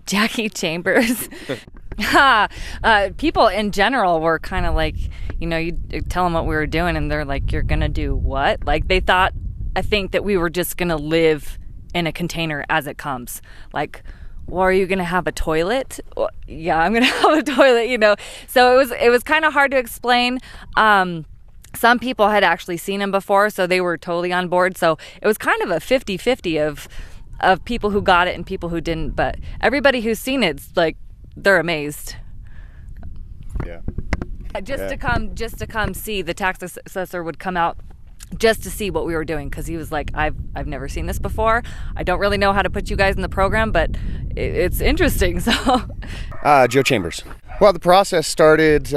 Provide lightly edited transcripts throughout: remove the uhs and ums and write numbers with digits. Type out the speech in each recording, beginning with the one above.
Jackie Chambers. People in general were kind of like, you tell them what we were doing and they're like, you're going to do what? Like they thought, I think that we were just going to live in a container as it comes. Like, well, are you going to have a toilet? Well, yeah, I'm going to have a toilet, So it was kind of hard to explain. Some people had actually seen him before, so they were totally on board. So it was kind of a 50-50 of people who got it and people who didn't. But everybody who's seen it's like, they're amazed. Yeah. Just to come see, the tax assessor would come out just to see what we were doing, because he was like, I've never seen this before. I don't really know how to put you guys in the program, but it's interesting. So Joe Chambers. Well, the process started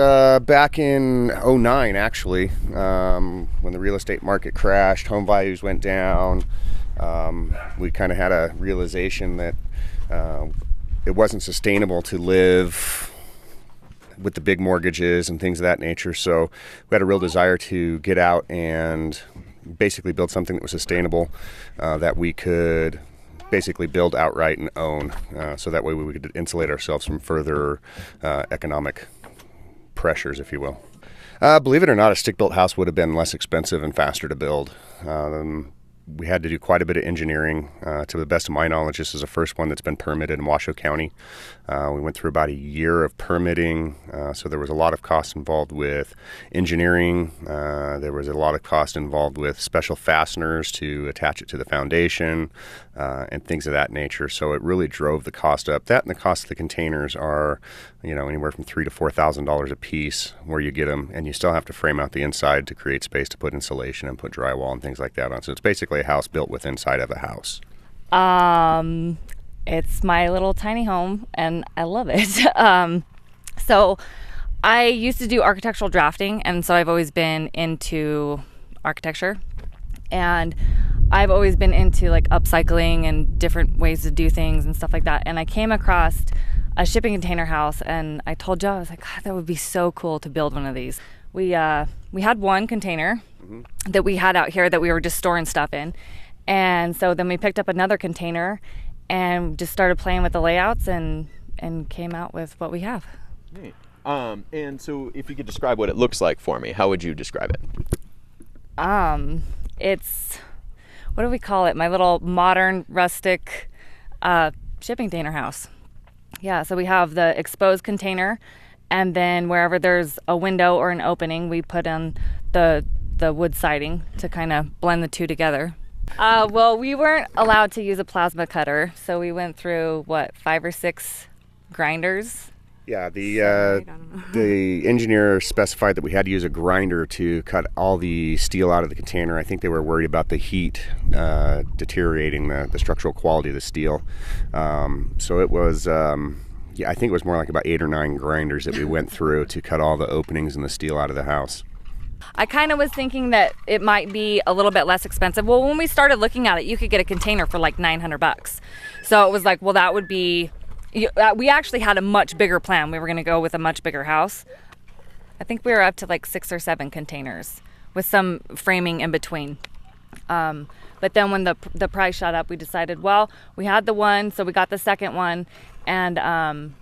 back in 2009, actually, when the real estate market crashed, home values went down. We kind of had a realization that it wasn't sustainable to live with the big mortgages and things of that nature. So we had a real desire to get out and basically build something that was sustainable, that we could basically build outright and own. So that way we could insulate ourselves from further economic pressures, if you will. Believe it or not, a stick-built house would have been less expensive and faster to build. We had to do quite a bit of engineering. To the best of my knowledge, this is the first one that's been permitted in Washoe County. We went through about a year of permitting, so there was a lot of cost involved with engineering. There was a lot of cost involved with special fasteners to attach it to the foundation, and things of that nature. So it really drove the cost up. That and the cost of the containers are, anywhere from $3,000 to $4,000 a piece, where you get them, and you still have to frame out the inside to create space to put insulation and put drywall and things like that on. So it's basically a house built with inside of a house. It's my little tiny home and I love it. So I used to do architectural drafting, and so I've always been into architecture, and I've always been into like upcycling and different ways to do things and stuff like that. And I came across a shipping container house, and I told Joe, I was like, God, that would be so cool to build one of these. We had one container that we had out here that we were just storing stuff in. And so then we picked up another container and just started playing with the layouts and came out with what we have. Neat. And so if you could describe what it looks like for me, how would you describe it? It's, what do we call it? My little modern rustic shipping container house. Yeah, so we have the exposed container, and then wherever there's a window or an opening, we put in the wood siding to kind of blend the two together. Well, we weren't allowed to use a plasma cutter, so we went through, 5 or 6 grinders? Yeah, the engineer specified that we had to use a grinder to cut all the steel out of the container. I think they were worried about the heat deteriorating the structural quality of the steel. So it was, I think it was more like about 8 or 9 grinders that we went through to cut all the openings and the steel out of the house. I kind of was thinking that it might be a little bit less expensive. Well, when we started looking at it, you could get a container for like $900. So it was like, well, that would be... We actually had a much bigger plan. We were going to go with a much bigger house. I think we were up to like 6 or 7 containers with some framing in between. But then when the price shot up, we decided, well, we had the one, so we got the second one, and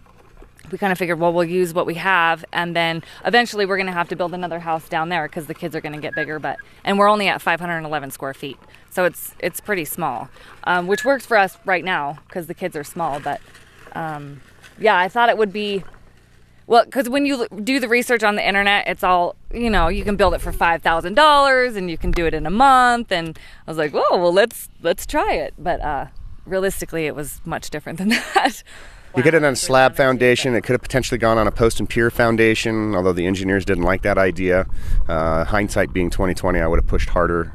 we kind of figured, well, we'll use what we have, and then eventually we're going to have to build another house down there because the kids are going to get bigger. And we're only at 511 square feet, so it's pretty small, which works for us right now because the kids are small. But yeah, I thought it would be, well, because when you do the research on the internet, it's all, you can build it for $5,000 and you can do it in a month. And I was like, whoa, well, let's try it. But realistically, it was much different than that. You get it on a slab foundation. It could have potentially gone on a post and pier foundation, although the engineers didn't like that idea. Hindsight being 2020, I would have pushed harder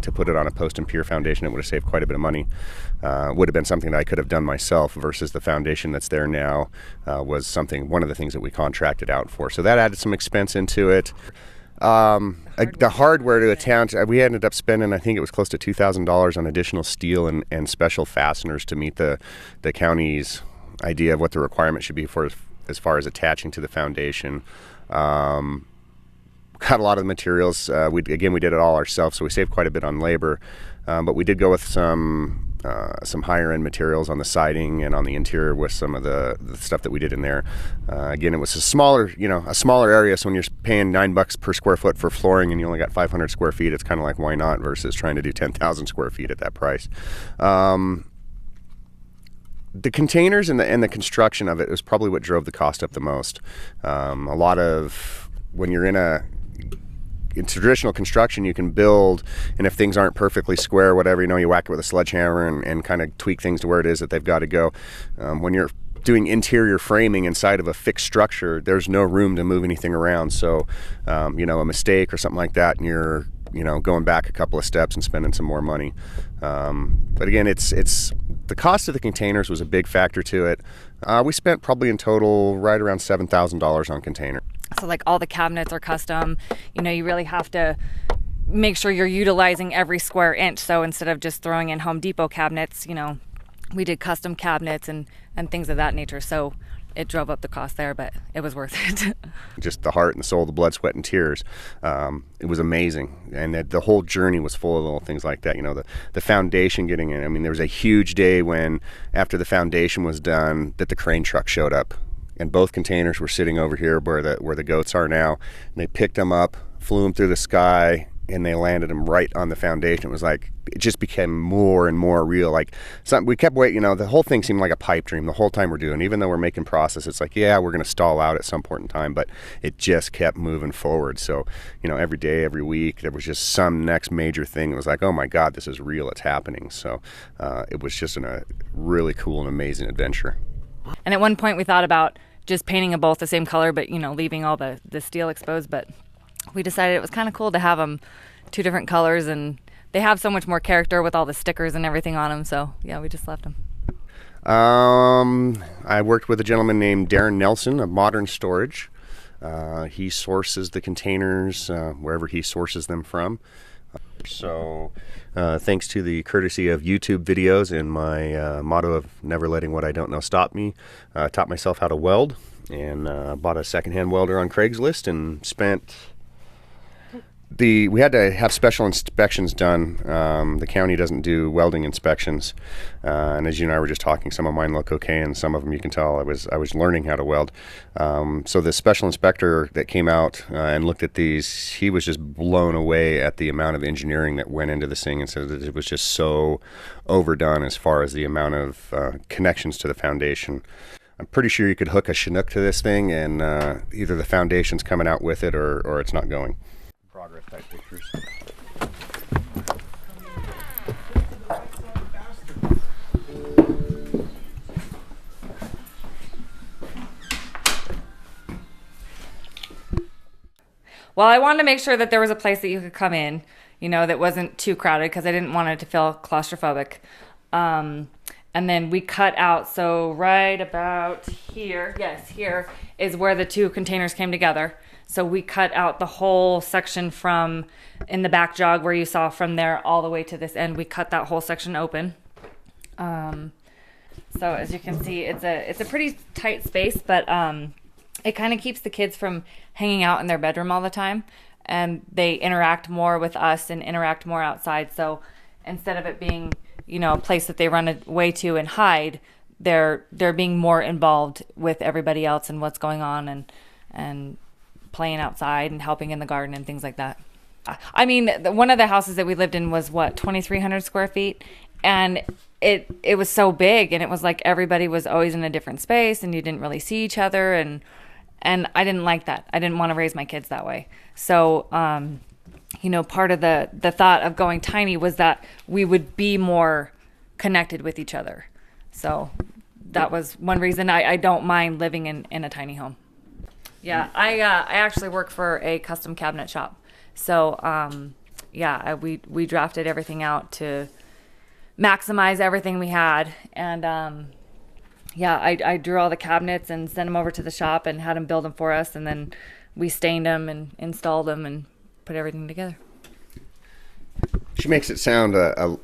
to put it on a post and pier foundation. It would have saved quite a bit of money. Would have been something that I could have done myself versus the foundation that's there now was one of the things that we contracted out for. So that added some expense into it. The hardware to attach, we ended up spending, I think it was close to $2,000 on additional steel and special fasteners to meet the county's idea of what the requirement should be for as far as attaching to the foundation. Got a lot of the materials. We did it all ourselves, so we saved quite a bit on labor. But we did go with some some higher end materials on the siding and on the interior with some of the stuff that we did in there. Again, it was a smaller area, so when you're paying $9 per square foot for flooring and you only got 500 square feet, it's kind of like, why not, versus trying to do 10,000 square feet at that price. The containers and the construction of it was probably what drove the cost up the most. A lot of, when you're in traditional construction, you can build, and if things aren't perfectly square or whatever, you whack it with a sledgehammer and kind of tweak things to where it is that they've got to go. When you're doing interior framing inside of a fixed structure, there's no room to move anything around. So, a mistake or something like that, and you're going back a couple of steps and spending some more money. But again, it's the cost of the containers was a big factor to it. We spent probably in total right around $7,000 on container. So like all the cabinets are custom. You really have to make sure you're utilizing every square inch. So instead of just throwing in Home Depot cabinets, we did custom cabinets and things of that nature. So it drove up the cost there, but it was worth it. Just the heart and the soul, the blood, sweat, and tears. It was amazing. And the whole journey was full of little things like that. The foundation getting in. I mean, there was a huge day when, after the foundation was done, that the crane truck showed up. And both containers were sitting over here where the goats are now. And they picked them up, flew them through the sky, and they landed them right on the foundation. It was like, it just became more and more real. Like, we kept waiting, the whole thing seemed like a pipe dream the whole time we're doing. Even though we're making process, it's like, yeah, we're going to stall out at some point in time, but it just kept moving forward. So, every day, every week, there was just some next major thing. It was like, oh my God, this is real, it's happening. So it was just a really cool and amazing adventure. And at one point we thought about just painting them both the same color, but leaving all the steel exposed. But we decided it was kind of cool to have them two different colors, and they have so much more character with all the stickers and everything on them. So yeah, we just left them. I worked with a gentleman named Darren Nelson of Modern Storage. He sources the containers wherever he sources them from. So thanks to the courtesy of YouTube videos and my motto of never letting what I don't know stop me, taught myself how to weld, and bought a secondhand welder on Craigslist and spent we had to have special inspections done. The county doesn't do welding inspections, and as you and I were just talking, some of mine look okay, and some of them you can tell I was learning how to weld. So the special inspector that came out and looked at these, he was just blown away at the amount of engineering that went into this thing, and said that it was just so overdone as far as the amount of connections to the foundation. I'm pretty sure you could hook a Chinook to this thing, and either the foundation's coming out with it or it's not going. Progress type pictures. Well, I wanted to make sure that there was a place that you could come in, that wasn't too crowded, because I didn't want it to feel claustrophobic. And then we cut out, so right about here, yes, here is where the two containers came together. So we cut out the whole section from in the back jog where you saw from there all the way to this end. We cut that whole section open. So as you can see, it's a pretty tight space, but it kind of keeps the kids from hanging out in their bedroom all the time, and they interact more with us and interact more outside. So instead of it being, a place that they run away to and hide, they're being more involved with everybody else and what's going on, and playing outside and helping in the garden and things like that. I mean, one of the houses that we lived in was 2,300 square feet, and it was so big, and it was like everybody was always in a different space, and you didn't really see each other, and I didn't like that. I didn't want to raise my kids that way. So part of the thought of going tiny was that we would be more connected with each other. So that was one reason I don't mind living in a tiny home. Yeah, I actually work for a custom cabinet shop. So we drafted everything out to maximize everything we had, and I drew all the cabinets and sent them over to the shop and had them build them for us, and then we stained them and installed them and put everything together. She makes it sound a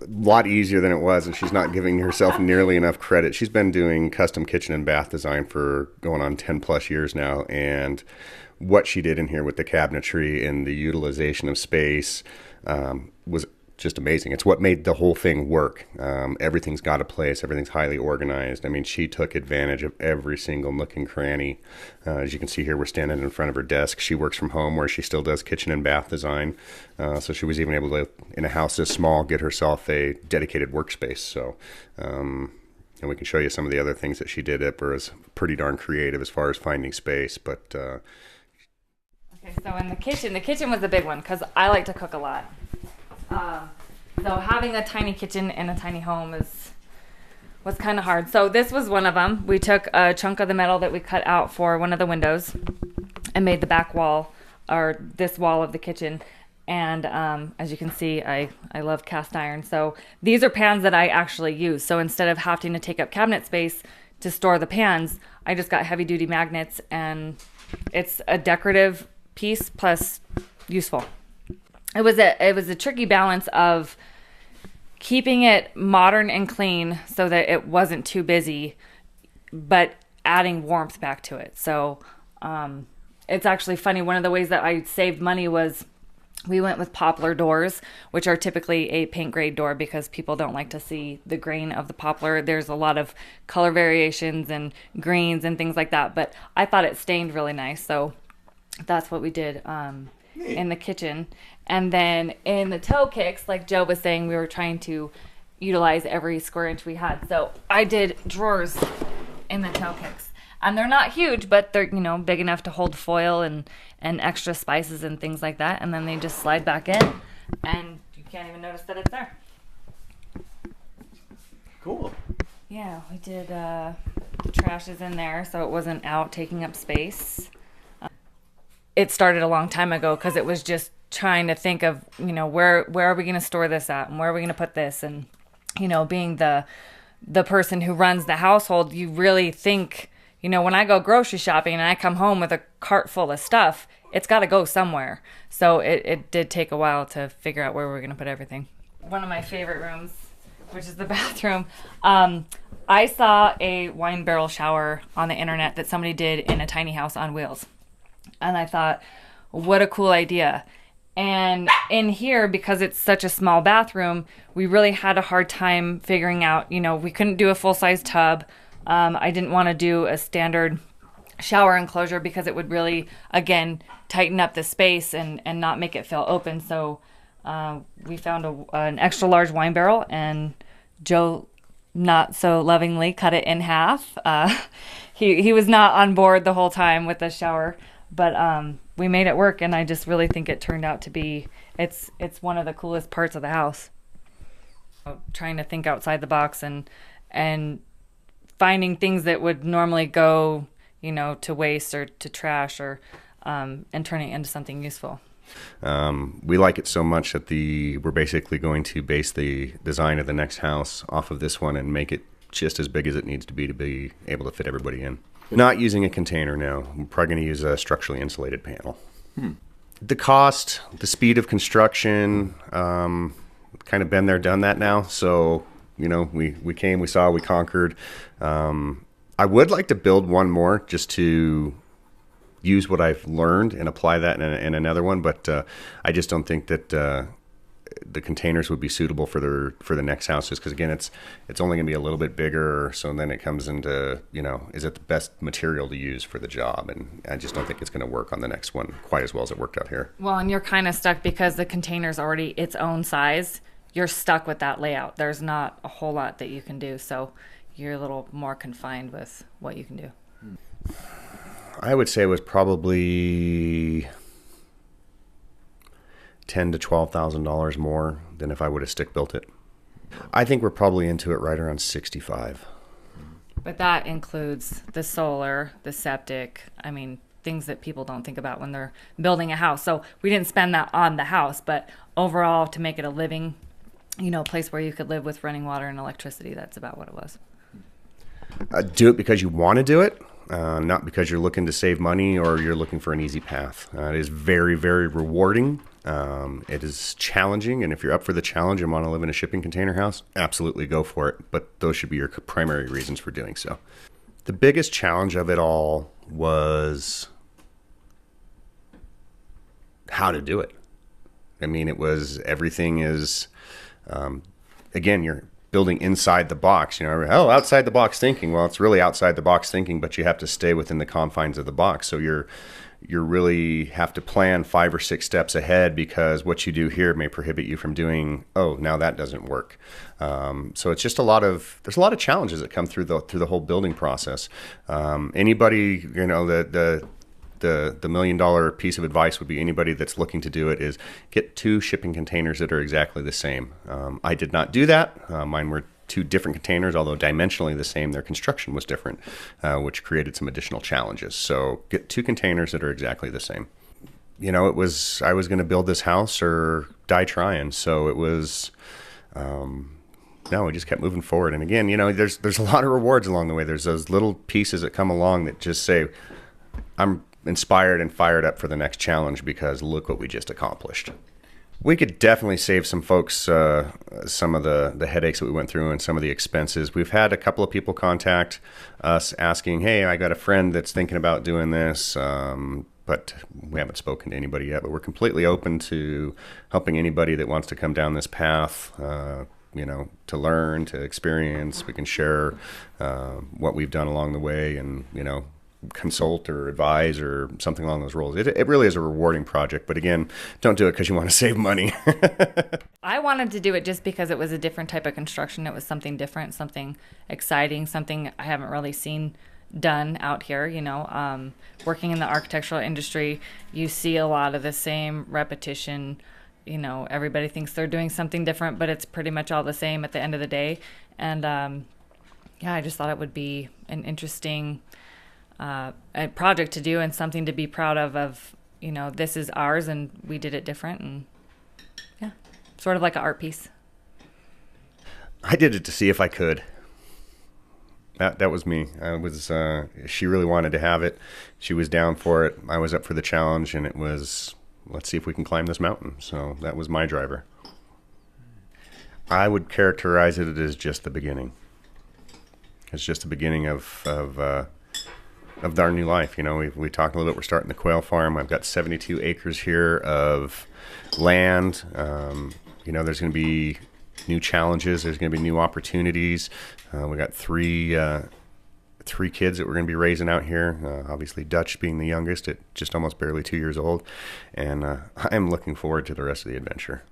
lot easier than it was, and she's not giving herself nearly enough credit. She's been doing custom kitchen and bath design for going on 10 plus years now, and what she did in here with the cabinetry and the utilization of space was just amazing. It's what made the whole thing work. Everything's got a place. Everything's highly organized. I mean, she took advantage of every single nook and cranny. As you can see here, we're standing in front of her desk. She works from home where she still does kitchen and bath design. So she was even able to, in a house this small, get herself a dedicated workspace. So, and we can show you some of the other things that she did. It was pretty darn creative as far as finding space. But okay, so in the kitchen was a big one because I like to cook a lot. So having a tiny kitchen in a tiny home was kind of hard. So this was one of them. We took a chunk of the metal that we cut out for one of the windows and made the back wall, or this wall of the kitchen. And as you can see, I love cast iron. So these are pans that I actually use. So instead of having to take up cabinet space to store the pans, I just got heavy duty magnets, and it's a decorative piece plus useful. It was a tricky balance of keeping it modern and clean so that it wasn't too busy, but adding warmth back to it. So it's actually funny. One of the ways that I saved money was we went with poplar doors, which are typically a paint grade door because people don't like to see the grain of the poplar. There's a lot of color variations and greens and things like that, but I thought it stained really nice. So that's what we did in the kitchen. And then in the toe kicks, like Joe was saying, we were trying to utilize every square inch we had. So I did drawers in the toe kicks. And they're not huge, but they're, big enough to hold foil and extra spices and things like that. And then they just slide back in, and you can't even notice that it's there. Cool. Yeah, we did, the trash is in there, so it wasn't out taking up space. It started a long time ago because it was just trying to think of, where are we going to store this at, and where are we going to put this? And, being the person who runs the household, you really think, when I go grocery shopping and I come home with a cart full of stuff, it's got to go somewhere. So it did take a while to figure out where we're going to put everything. One of my favorite rooms, which is the bathroom. I saw a wine barrel shower on the internet that somebody did in a tiny house on wheels. And I thought, what a cool idea. And in here, because it's such a small bathroom, we really had a hard time figuring out, we couldn't do a full-size tub. I didn't want to do a standard shower enclosure because it would really, again, tighten up the space and not make it feel open. So we found an extra large wine barrel, and Joe not so lovingly cut it in half. He was not on board the whole time with the shower, but we made it work, and I just really think it turned out to be, it's one of the coolest parts of the house. Trying to think outside the box and finding things that would normally go, to waste or to trash, or and turning it into something useful. We like it so much that we're basically going to base the design of the next house off of this one and make it just as big as it needs to be able to fit everybody in. Not using a container now. We're probably going to use a structurally insulated panel. The cost, the speed of construction, kind of been there, done that now. So, we came, we saw, we conquered. I would like to build one more just to use what I've learned and apply that in another one, but I just don't think that the containers would be suitable for the next houses, because again, it's only going to be a little bit bigger. So then it comes into, is it the best material to use for the job? And I just don't think it's going to work on the next one quite as well as it worked out here. Well, and you're kind of stuck because the container's already its own size. You're stuck with that layout. There's not a whole lot that you can do, so you're a little more confined with what you can do. I would say it was probably $10,000 to $12,000 more than if I would have stick built it. I think we're probably into it right around $65,000. But that includes the solar, the septic, things that people don't think about when they're building a house. So we didn't spend that on the house, but overall, to make it a living, place where you could live with running water and electricity, that's about what it was. Do it because you want to do it, not because you're looking to save money or you're looking for an easy path. It is very, very rewarding. It is challenging, and if you're up for the challenge and want to live in a shipping container house, absolutely go for it. But those should be your primary reasons for doing so. The biggest challenge of it all was how to do it. I mean, everything is, again, you're building inside the box, outside the box thinking. Well, it's really outside the box thinking, but you have to stay within the confines of the box. So you really have to plan 5 or 6 steps ahead, because what you do here may prohibit you from doing, now that doesn't work. So it's just there's a lot of challenges that come through the whole building process. Anybody, the $1 million piece of advice would be, anybody that's looking to do it is get 2 shipping containers that are exactly the same. I did not do that. Mine were 2 different containers, although dimensionally the same. Their construction was different, which created some additional challenges. So get 2 containers that are exactly the same. I was going to build this house or die trying. So it was, no, we just kept moving forward. And again, there's a lot of rewards along the way. There's those little pieces that come along that just say, I'm inspired and fired up for the next challenge, because look what we just accomplished. We could definitely save some folks some of the headaches that we went through and some of the expenses. We've had a couple of people contact us asking, hey, I got a friend that's thinking about doing this, but we haven't spoken to anybody yet. But we're completely open to helping anybody that wants to come down this path, to learn, to experience. We can share what we've done along the way, and, consult or advise or something along those roles. It really is a rewarding project, but again, don't do it because you want to save money. I wanted to do it just because it was a different type of construction. It was something different, something exciting, something I haven't really seen done out here. Working in the architectural industry, you see a lot of the same repetition. Everybody thinks they're doing something different, but it's pretty much all the same at the end of the day. And I just thought it would be an interesting a project to do and something to be proud of, this is ours and we did it different, and sort of like an art piece. I did it to see if I could. That was me. She really wanted to have it. She was down for it. I was up for the challenge, and it was, let's see if we can climb this mountain. So that was my driver. I would characterize it as just the beginning. It's just the beginning of our new life. We talked a little bit. We're starting the quail farm. I've got 72 acres here of land. There's going to be new challenges. There's going to be new opportunities. We got three kids that we're going to be raising out here. Obviously, Dutch being the youngest at just almost barely 2 years old. And I'm looking forward to the rest of the adventure.